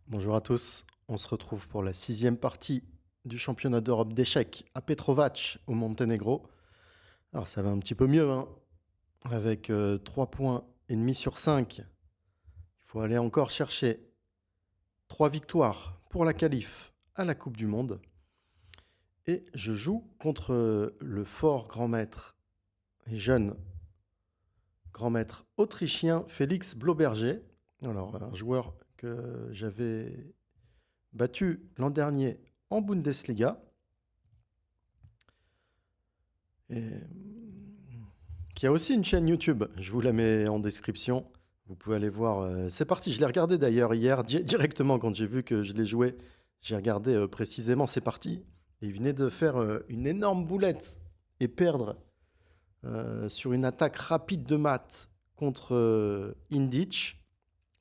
Bonjour à tous, on se retrouve pour la 6e partie du championnat d'Europe d'échecs à Petrovac au Monténégro. Alors ça va un petit peu mieux, hein, avec 3 points et demi sur 5. Il faut aller encore chercher 3 victoires pour la qualif à la Coupe du Monde. Et je joue contre le fort grand maître et jeune grand maître autrichien Félix Bloberger. Alors un joueur que j'avais battu l'an dernier en Bundesliga, et qui a aussi une chaîne YouTube. Je vous la mets en description. Vous pouvez aller voir. C'est parti. Je l'ai regardé d'ailleurs hier, directement quand j'ai vu que je l'ai joué. J'ai regardé précisément ces parties. Et il venait de faire une énorme boulette et perdre sur une attaque rapide de maths contre Indic.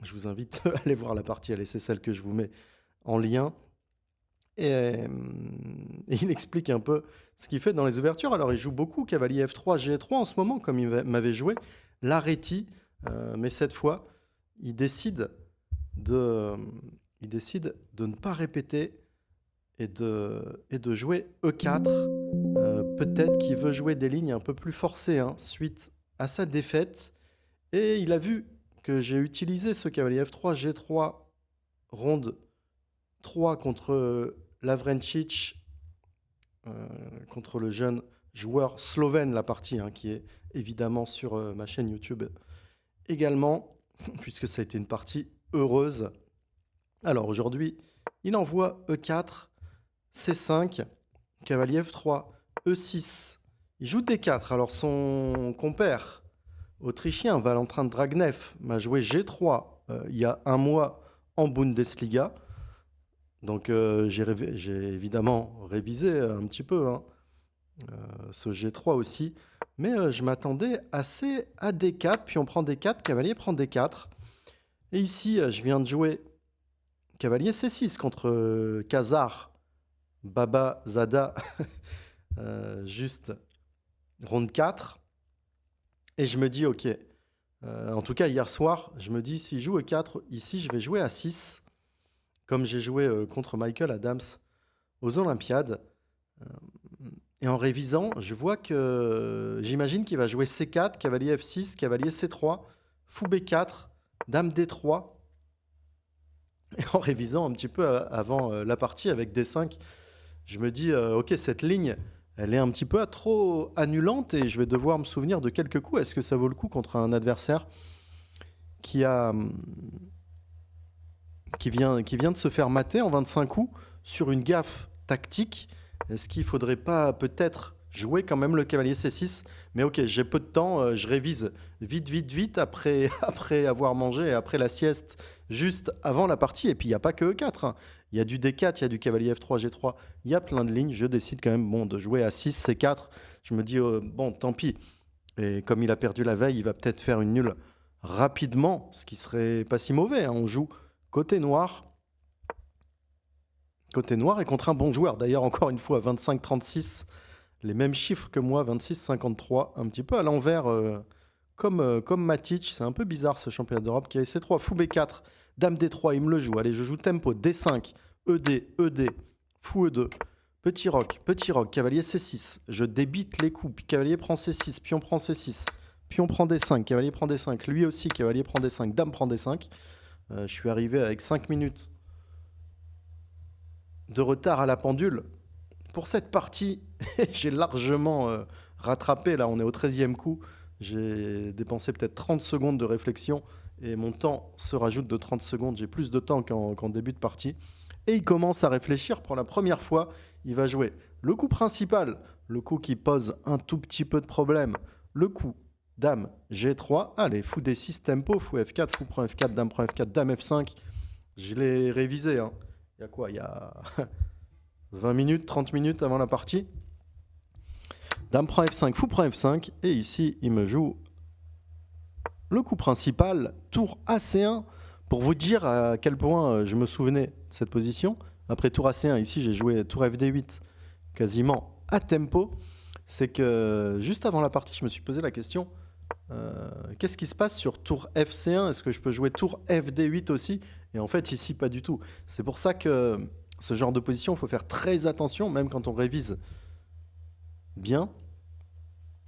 Je vous invite à aller voir la partie. Allez, c'est celle que je vous mets en lien. Et il explique un peu ce qu'il fait dans les ouvertures. Alors, il joue beaucoup cavalier F3, G3 en ce moment, comme il m'avait joué. L'Areti, mais cette fois, il décide de ne pas répéter et de jouer E4. Peut-être qu'il veut jouer des lignes un peu plus forcées, hein, suite à sa défaite. Et il a vu que j'ai utilisé ce cavalier F3, G3, ronde 3 contre Lavrencic, contre le jeune joueur slovène, la partie, hein, qui est évidemment sur ma chaîne YouTube également, puisque ça a été une partie heureuse. Alors aujourd'hui, il envoie E4, C5, cavalier F3, E6. Il joue D4. Alors son compère autrichien, Valentin Dragnev, m'a joué G3 il y a un mois en Bundesliga. Donc j'ai évidemment révisé un petit peu, hein, ce G3 aussi. Mais je m'attendais assez à D4, puis on prend D4, cavalier prend D4. Et ici, je viens de jouer cavalier C6 contre Khazar Baba Zada, juste ronde 4. Et je me dis, ok, en tout cas hier soir, je me dis, si je joue E4, ici je vais jouer à 6, comme j'ai joué contre Michael Adams aux Olympiades. Et en révisant, je vois que j'imagine qu'il va jouer C4, cavalier F6, cavalier C3, fou B4, dame D3. Et en révisant un petit peu avant la partie avec D5, je me dis, ok, cette ligne, elle est un petit peu trop annulante et je vais devoir me souvenir de quelques coups. Est-ce que ça vaut le coup contre un adversaire qui vient de se faire mater en 25 coups sur une gaffe tactique? Est-ce qu'il ne faudrait pas peut-être jouer quand même le cavalier C6? Mais ok, j'ai peu de temps, je révise vite après, après avoir mangé et après la sieste, juste avant la partie. Et puis il n'y a pas que E4, hein. Il y a du D4, il y a du cavalier F3, G3, il y a plein de lignes. Je décide quand même de jouer à 6, C4. Je me dis, bon, tant pis. Et comme il a perdu la veille, il va peut-être faire une nulle rapidement, ce qui serait pas si mauvais, hein. On joue côté noir et contre un bon joueur. D'ailleurs, encore une fois, 25-36, les mêmes chiffres que moi, 26-53, un petit peu à l'envers, comme Matic. C'est un peu bizarre ce championnat d'Europe qui a C3, fou B4, dame D3, il me le joue. Allez, je joue tempo, D5, ED, fou E2, petit roc, cavalier C6. Je débite les coups, puis cavalier prend C6, pion prend C6, pion prend D5, cavalier prend D5, lui aussi, cavalier prend D5, dame prend D5. Je suis arrivé avec 5 minutes de retard à la pendule. Pour cette partie, j'ai largement rattrapé. Là, on est au 13e coup. J'ai dépensé peut-être 30 secondes de réflexion et mon temps se rajoute de 30 secondes. J'ai plus de temps qu'en début de partie. Et il commence à réfléchir pour la première fois. Il va jouer le coup principal, le coup qui pose un tout petit peu de problème. Le coup dame G3. Allez, fou D6 tempo, fou F4, fou prend F4, dame prend F4, dame F5. Je l'ai révisé, hein. Il y a quoi? Il y a 20 minutes, 30 minutes avant la partie. Dame prend F5, fou prend F5. Et ici, il me joue le coup principal, tour AC1. Pour vous dire à quel point je me souvenais de cette position. Après tour AC1, ici, j'ai joué tour FD8 quasiment à tempo. C'est que juste avant la partie, je me suis posé la question, qu'est-ce qui se passe sur tour FC1? Est-ce que je peux jouer tour FD8 aussi? Et en fait, ici, pas du tout. C'est pour ça que ce genre de position, il faut faire très attention, même quand on révise bien.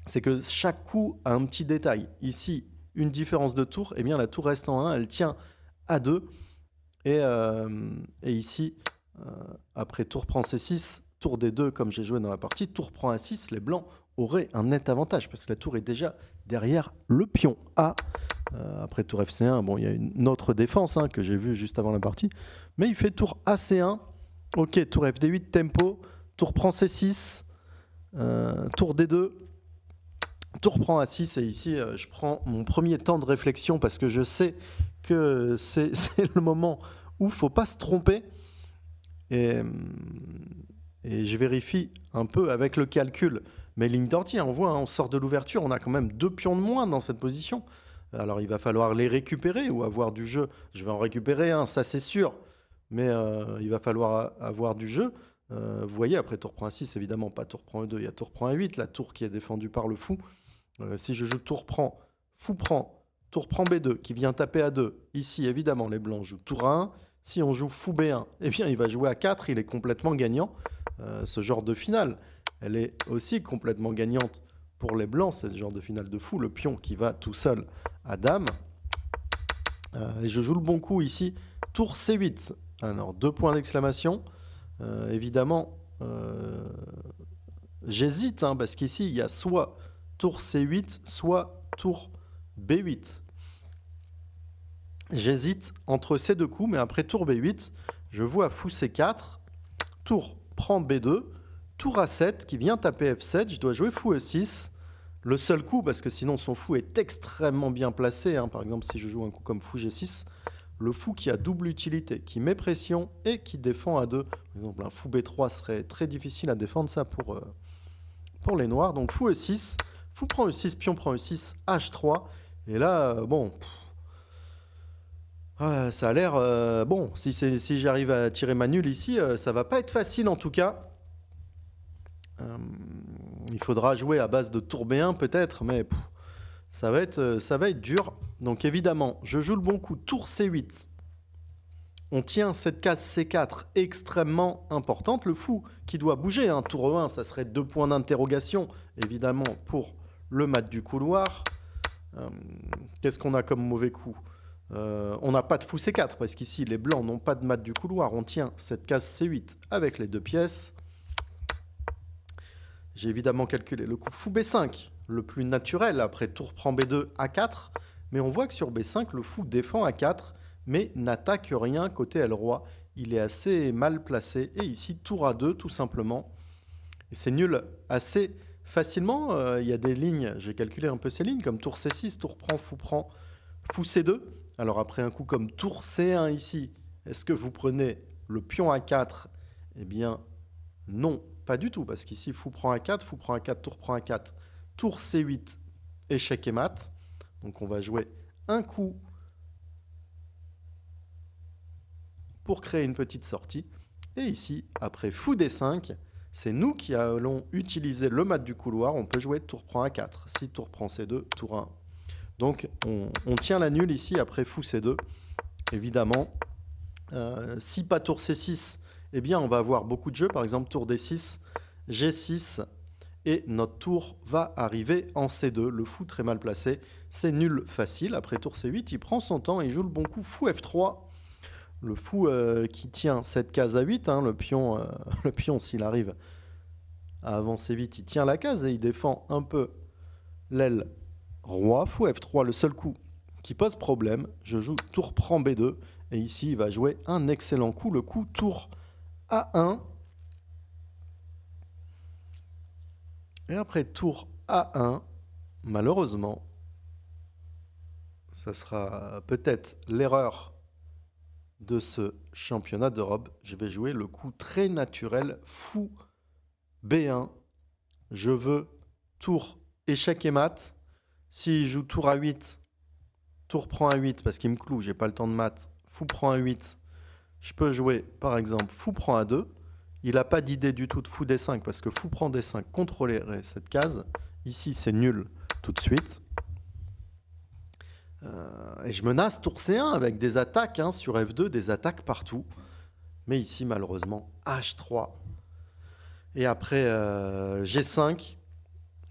C'est que chaque coup a un petit détail. Ici, une différence de tour, eh bien la tour reste en 1, elle tient à 2. Et ici, après tour prend C6, tour D2 comme j'ai joué dans la partie, tour prend A6, les blancs auraient un net avantage parce que la tour est déjà derrière le pion A. Après tour FC1, bon, il y a une autre défense que j'ai vue juste avant la partie. Mais il fait tour AC1, ok, tour FD8, tempo, tour prend C6, tour D2, tour prend A6 et ici je prends mon premier temps de réflexion parce que je sais que c'est le moment où il ne faut pas se tromper et je vérifie un peu avec le calcul mes lignes d'ordi. On voit, on sort de l'ouverture, on a quand même 2 pions de moins dans cette position. Alors il va falloir les récupérer ou avoir du jeu. Je vais en récupérer un, ça c'est sûr, mais il va falloir avoir du jeu. Vous voyez, après tour prend A6, évidemment pas tour prend E2, il y a tour prend A8, la tour qui est défendue par le fou. Si je joue tour prend, fou prend, tour prend B2 qui vient taper A2, ici évidemment les blancs jouent tour A1. Si on joue fou B1, eh bien il va jouer A4, il est complètement gagnant. Ce genre de finale, elle est aussi complètement gagnante pour les blancs, c'est ce genre de finale de fou, le pion qui va tout seul à dame. Et je joue le bon coup ici, tour C8. Alors 2 points d'exclamation. Évidemment, j'hésite parce qu'ici il y a soit tour C8, soit tour B8. J'hésite entre ces deux coups, mais après tour B8, je vois fou C4, tour prend B2, tour A7 qui vient taper F7, je dois jouer fou E6. Le seul coup, parce que sinon son fou est extrêmement bien placé, par exemple si je joue un coup comme fou G6, le fou qui a double utilité, qui met pression et qui défend A2. Par exemple, un fou B3 serait très difficile à défendre ça pour les noirs. Donc fou E6, fou prend E6, pion prend E6, H3. Et là, bon, ça a l'air bon. Si j'arrive à tirer ma nulle ici, ça va pas être facile en tout cas. Il faudra jouer à base de tour B1 peut-être, mais ça va être dur. Donc évidemment, je joue le bon coup, tour C8. On tient cette case C4 extrêmement importante. Le fou qui doit bouger, tour E1, ça serait 2 points d'interrogation, évidemment, pour le mat du couloir. Qu'est-ce qu'on a comme mauvais coup ? On n'a pas de fou C4, parce qu'ici, les blancs n'ont pas de mat du couloir. On tient cette case C8 avec les 2 pièces. J'ai évidemment calculé le coup fou B5, le plus naturel, après tour prend B2, A4. Mais on voit que sur B5, le fou défend A4, mais n'attaque rien côté L-Roi. Il est assez mal placé. Et ici, tour A2, tout simplement. Et c'est nul assez facilement. Il y a des lignes, j'ai calculé un peu ces lignes, comme tour C6, tour prend, fou C2. Alors après un coup comme tour C1 ici, est-ce que vous prenez le pion A4 ? Eh bien, non, pas du tout, parce qu'ici, fou prend A4, tour prend A4, tour C8, échec et mat. Donc on va jouer un coup pour créer une petite sortie. Et ici, après fou D5, c'est nous qui allons utiliser le mat du couloir. On peut jouer tour prend A4. Si tour prend C2, tour 1. Donc on tient la nulle ici après fou C2. Évidemment, si pas tour C6, eh bien on va avoir beaucoup de jeux. Par exemple, tour D6, G6. Et notre tour va arriver en C2. Le fou très mal placé. C'est nul facile. Après tour C8, il prend son temps et joue le bon coup fou F3. Le fou qui tient cette case à 8, le pion s'il arrive à avancer vite, il tient la case et il défend un peu l'aile roi. Fou F3, le seul coup qui pose problème. Je joue tour prend B2 et ici il va jouer un excellent coup, le coup tour A1. Et après tour A1, malheureusement, ça sera peut-être l'erreur de ce championnat d'Europe. Je vais jouer le coup très naturel fou B1. Je veux tour échec et mat. S'il joue tour A8, tour prend A8 parce qu'il me cloue, j'ai pas le temps de mat. Fou prend A8. Je peux jouer par exemple fou prend A2. Il n'a pas d'idée du tout de fou D5 parce que fou prend D5 contrôlerait cette case. Ici c'est nul tout de suite. Et je menace tour C1 avec des attaques hein, sur F2, des attaques partout. Mais ici, malheureusement, H3. Et après G5,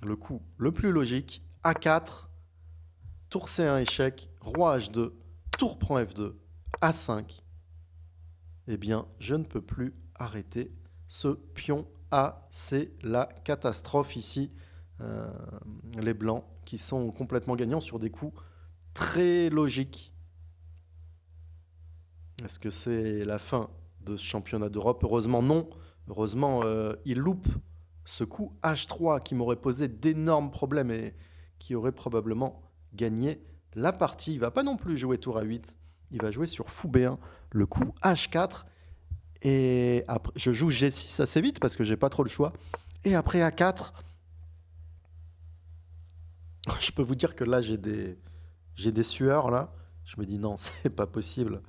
le coup le plus logique, A4, tour C1 échec, roi H2, tour prend F2, A5. Eh bien, je ne peux plus arrêter ce pion A. C'est la catastrophe ici. Les blancs qui sont complètement gagnants sur des coups très logiques. Est-ce que c'est la fin de ce championnat d'Europe? Heureusement non. Heureusement, il loupe ce coup H3 qui m'aurait posé d'énormes problèmes et qui aurait probablement gagné la partie. Il ne va pas non plus jouer tour A8. Il va jouer sur fou B1, le coup H4. Et après, je joue G6 assez vite parce que j'ai pas trop le choix. Et après A4, je peux vous dire que là, j'ai des sueurs. Là. Je me dis non, c'est pas possible.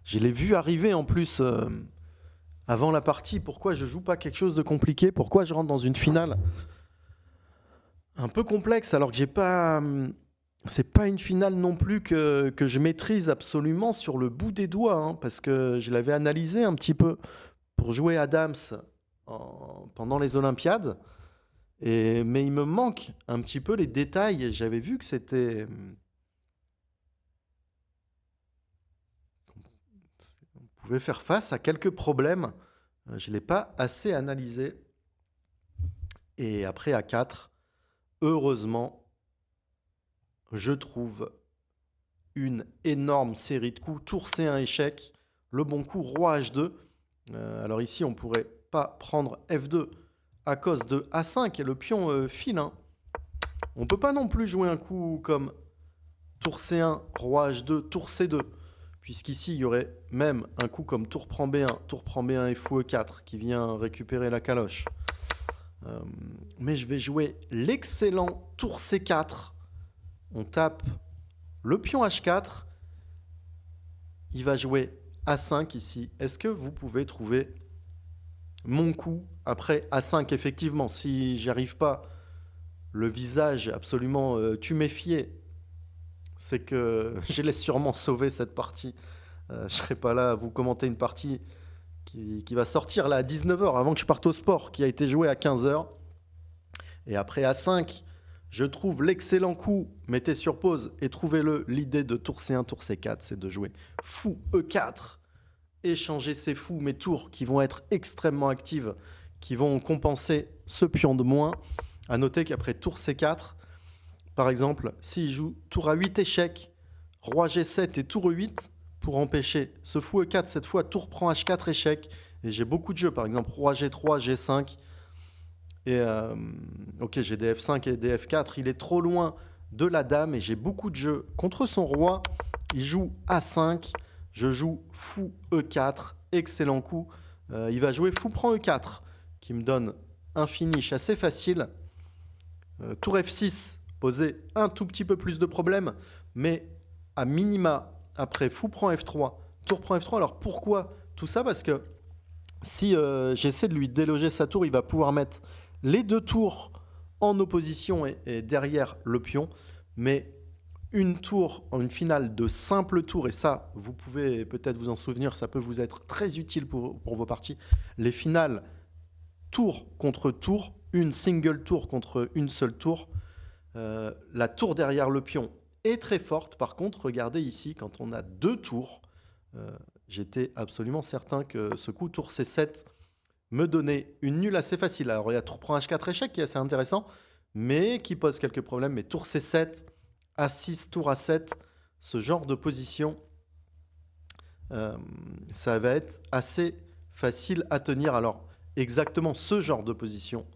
Je l'ai vu arriver en plus avant la partie. Pourquoi je joue pas quelque chose de compliqué? Pourquoi je rentre dans une finale un peu complexe alors que j'ai pas. C'est pas une finale non plus que je maîtrise absolument sur le bout des doigts, hein, parce que je l'avais analysé un petit peu pour jouer Adams pendant les Olympiades. Mais il me manque un petit peu les détails. J'avais vu que c'était. On pouvait faire face à quelques problèmes. Je ne l'ai pas assez analysé. Et après A4, heureusement, je trouve une énorme série de coups. Tour C1 échec, le bon coup, roi H2. Alors ici, on ne pourrait pas prendre F2 à cause de A5 et le pion file. Hein. On ne peut pas non plus jouer un coup comme tour C1, roi H2, tour C2. Puisqu'ici, il y aurait même un coup comme tour prend B1 et fou E4 qui vient récupérer la caloche. Mais je vais jouer l'excellent tour C4. On tape le pion H4. Il va jouer A5 ici. Est-ce que vous pouvez trouver mon coup après A5? Effectivement, si j'y arrive pas, le visage absolument tuméfié, c'est que je laisse sûrement sauver cette partie. Je serai pas là à vous commenter une partie qui va sortir là à 19h avant que je parte au sport, qui a été jouée à 15h. Et après A5, je trouve l'excellent coup, mettez sur pause et trouvez-le. L'idée de tour C1, tour C4, c'est de jouer fou E4, échanger ces fous, mes tours qui vont être extrêmement actives, qui vont compenser ce pion de moins. À noter qu'après tour C4, par exemple, s'il joue tour A8 échec, roi G7 et tour E8, pour empêcher ce fou E4, cette fois tour prend H4 échec, et j'ai beaucoup de jeux, par exemple roi G3, G5, et ok, j'ai des F5 et des F4, il est trop loin de la dame, et j'ai beaucoup de jeux contre son roi. Il joue A5, je joue fou E4, excellent coup. Il va jouer fou prend E4, qui me donne un finish assez facile. Tour F6, poser un tout petit peu plus de problèmes, mais à minima, après fou prend F3, tour prend F3. Alors pourquoi tout ça? Parce que si j'essaie de lui déloger sa tour, il va pouvoir mettre les deux tours en opposition et derrière le pion. Mais une tour en une finale de simple tour, et ça, vous pouvez peut-être vous en souvenir, ça peut vous être très utile pour vos parties. Les finales tour contre tour, une single tour contre une seule tour, la tour derrière le pion est très forte. Par contre, regardez ici, quand on a deux tours, j'étais absolument certain que ce coup tour C7 me donnait une nulle assez facile. Alors il y a tour prend H4 échec qui est assez intéressant, mais qui pose quelques problèmes. Mais tour C7, A6, tour A7, ce genre de position, ça va être assez facile à tenir. Alors exactement ce genre de position,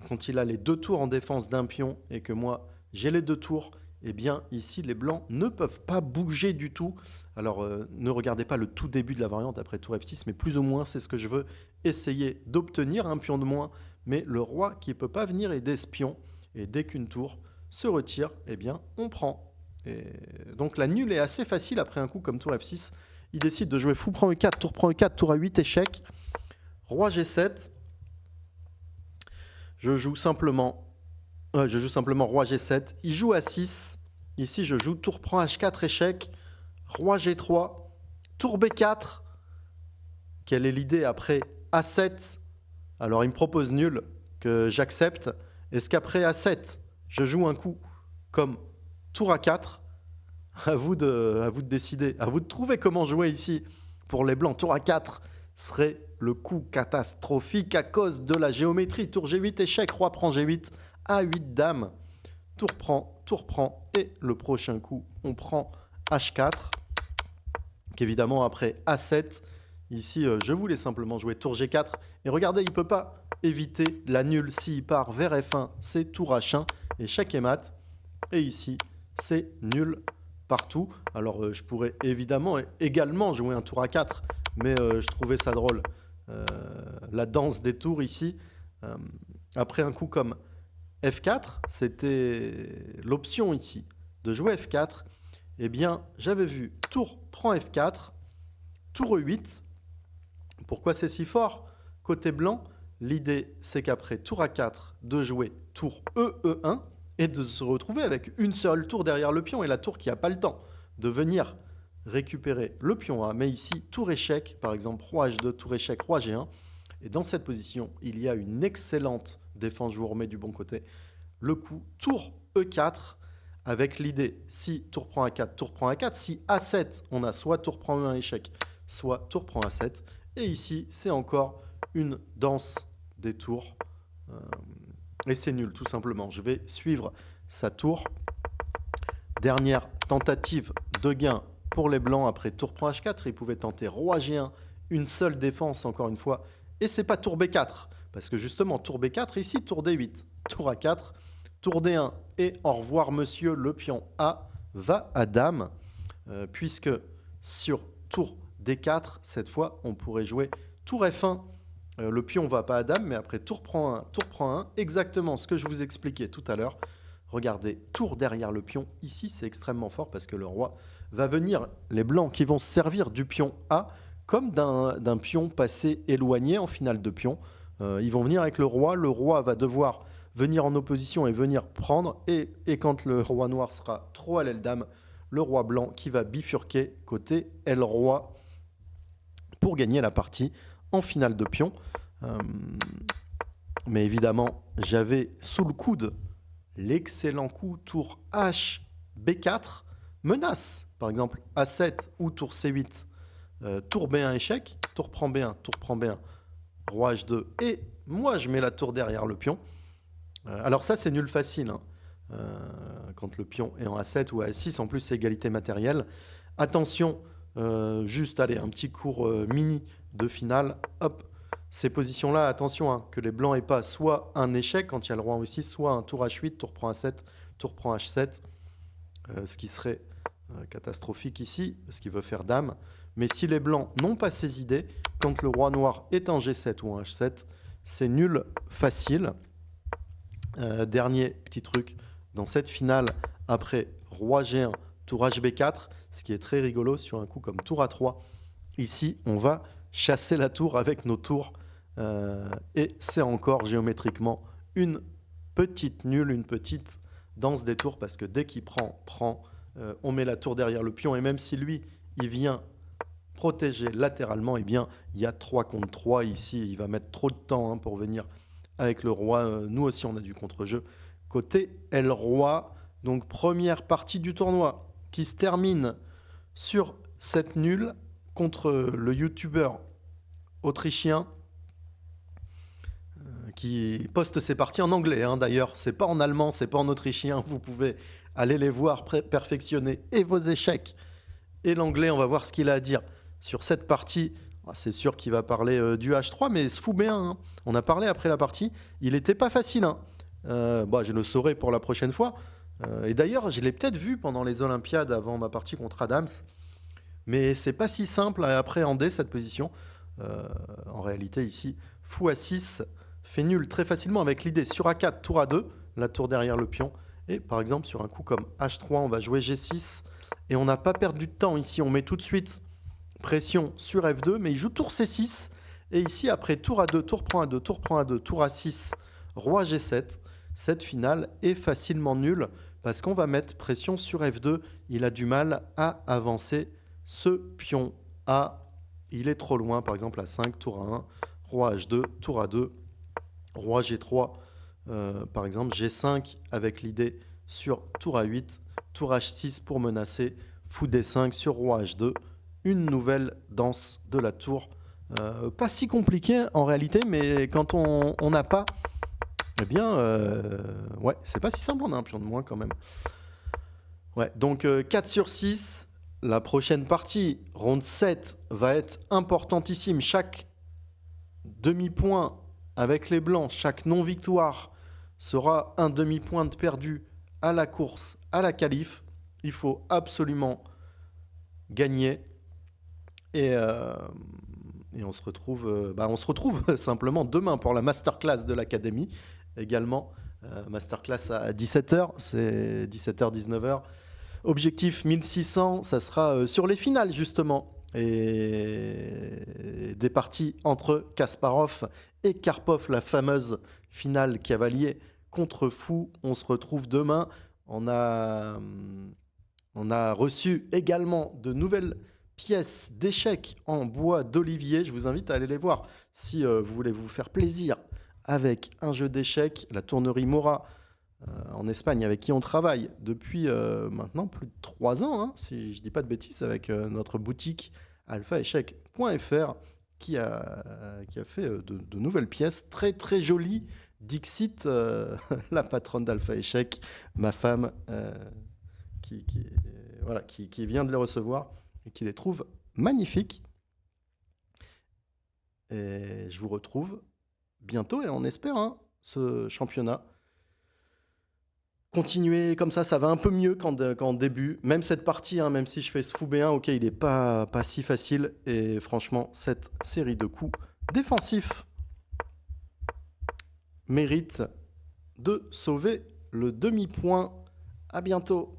quand il a les deux tours en défense d'un pion et que moi j'ai les deux tours, eh bien ici les blancs ne peuvent pas bouger du tout. Alors ne regardez pas le tout début de la variante après tour F6, mais plus ou moins c'est ce que je veux essayer d'obtenir, un pion de moins, mais le roi qui ne peut pas venir aider ce pion, et dès qu'une tour se retire, eh bien on prend. Et donc la nulle est assez facile après un coup comme tour F6. Il décide de jouer fou prend E4, tour prend E4, tour A8, échec, roi G7. Je joue simplement roi G7. Il joue A6. Ici, je joue tour prend H4, échec, roi G3, tour B4. Quelle est l'idée après A7? Alors, il me propose nul, que j'accepte. Est-ce qu'après A7, je joue un coup comme tour A4? À vous de décider, à vous de trouver comment jouer ici. Pour les blancs, tour A4 serait le coup catastrophique à cause de la géométrie. Tour G8, échec, roi prend G8, A8, dame. Tour prend, et le prochain coup, on prend H4, qu'évidemment après A7, ici je voulais simplement jouer tour G4, et regardez, il ne peut pas éviter la nulle s'il part vers F1, c'est tour H1, échec et mat, et ici c'est nul partout. Alors je pourrais évidemment également jouer un tour A4, mais je trouvais ça drôle, la danse des tours ici, après un coup comme F4, c'était l'option ici de jouer F4. Eh bien, j'avais vu tour prend F4, tour E8. Pourquoi c'est si fort? Côté blanc, l'idée c'est qu'après tour A4, de jouer tour E1 et de se retrouver avec une seule tour derrière le pion et la tour qui n'a pas le temps de venir récupérer le pion A. Mais ici, tour échec, par exemple, roi H2, tour échec, roi G1. Et dans cette position, il y a une excellente défense, je vous remets du bon côté. Le coup tour E4 avec l'idée, si tour prend A4, tour prend A4. Si A7, on a soit tour prend E1 échec, soit tour prend A7. Et ici, c'est encore une danse des tours. Et c'est nul, tout simplement. Je vais suivre sa tour. Dernière tentative de gain pour les blancs après tour prend H4. Ils pouvaient tenter roi G1, une seule défense, encore une fois. Et c'est pas tour B4, parce que justement, tour B4, ici, tour D8, tour A4, tour D1, et au revoir monsieur, le pion A va à dame, puisque sur tour D4, cette fois, on pourrait jouer tour F1, le pion va pas à dame, mais après tour prend 1, exactement ce que je vous expliquais tout à l'heure. Regardez, tour derrière le pion, ici c'est extrêmement fort, parce que le roi va venir, les blancs qui vont se servir du pion A, comme d'un pion passé éloigné en finale de pion. Ils vont venir avec le roi va devoir venir en opposition et venir prendre, et quand le roi noir sera trop à l'aile dame, le roi blanc qui va bifurquer côté aile roi pour gagner la partie en finale de pion. Mais évidemment, j'avais sous le coude l'excellent coup tour H, B4, menace, par exemple A7 ou tour C8, tour B1 échec, tour prend B1, roi H2, et moi je mets la tour derrière le pion. Alors ça c'est nul facile, hein. Quand le pion est en A7 ou A6, en plus c'est égalité matérielle. Attention, juste allez, un petit cours mini de finale, hop, ces positions-là, attention, hein, que les blancs n'aient pas soit un échec quand il y a le roi en E6, soit un tour H8, tour prend A7, tour prend H7, ce qui serait catastrophique ici, parce qu'il veut faire dame. Mais si les blancs n'ont pas ces idées, quand le roi noir est en G7 ou en H7, c'est nul facile. Dernier petit truc, dans cette finale, après roi G1, tour HB4, ce qui est très rigolo sur un coup comme tour A3, ici, on va chasser la tour avec nos tours. Et c'est encore géométriquement une petite nulle, une petite danse des tours, parce que dès qu'il prend, on met la tour derrière le pion, et même si lui, il vient protéger latéralement, eh bien, il y a 3 contre 3 ici. Il va mettre trop de temps, hein, pour venir avec le roi. Nous aussi, on a du contre-jeu. Côté L roi, donc première partie du tournoi qui se termine sur cette nulle contre le youtubeur autrichien qui poste ses parties en anglais, hein, d'ailleurs. C'est pas en allemand, c'est pas en autrichien. Vous pouvez aller les voir, perfectionner et vos échecs et l'anglais. On va voir ce qu'il a à dire sur cette partie. C'est sûr qu'il va parler du H3, mais se fout bien, hein. On a parlé après la partie. Il n'était pas facile, hein. Je le saurai pour la prochaine fois. Et d'ailleurs, je l'ai peut-être vu pendant les Olympiades avant ma partie contre Adams. Mais c'est pas si simple à appréhender cette position. En réalité, ici, fou A6 fait nul très facilement avec l'idée sur A4, tour A2, la tour derrière le pion. Et par exemple, sur un coup comme H3, on va jouer G6. Et on n'a pas perdu de temps ici. On met tout de suite pression sur F2, mais il joue tour C6. Et ici, après tour A2, tour prend A2, tour prend A2, tour A6, roi G7, cette finale est facilement nulle, parce qu'on va mettre pression sur F2. Il a du mal à avancer ce pion A. Il est trop loin, par exemple à 5, tour A1, roi H2, tour A2, roi G3, par exemple G5 avec l'idée sur tour A8, tour H6 pour menacer, fou D5 sur roi H2, une nouvelle danse de la tour. Pas si compliqué en réalité, mais quand on n'a pas, eh bien, ouais, c'est pas si simple, on a un pion de moins quand même. Ouais, donc 4 sur 6, la prochaine partie, ronde 7, va être importantissime. Chaque demi-point avec les blancs, chaque non-victoire sera un demi-point de perdu à la course, à la qualif. Il faut absolument gagner. Et on se retrouve simplement demain pour la masterclass de l'académie. Également, masterclass à 17h, c'est 17h, 19h. Objectif 1600, ça sera sur les finales justement. Et des parties entre Kasparov et Karpov, la fameuse finale cavalier contre fou. On se retrouve demain. On a reçu également de nouvelles pièces d'échecs en bois d'olivier. Je vous invite à aller les voir si vous voulez vous faire plaisir avec un jeu d'échecs. La tournerie Mora en Espagne, avec qui on travaille depuis maintenant plus de 3 ans, hein, si je ne dis pas de bêtises, avec notre boutique alphaéchec.fr qui a fait de nouvelles pièces très très jolies. Dixit, la patronne d'Alpha Échec, ma femme, qui vient de les recevoir et qui les trouve magnifiques. Et je vous retrouve bientôt et on espère ce championnat. Continuer comme ça va un peu mieux qu'en début. Même cette partie, même si je fais ce fou B1, ok, il n'est pas si facile. Et franchement, cette série de coups défensifs mérite de sauver le demi-point. À bientôt.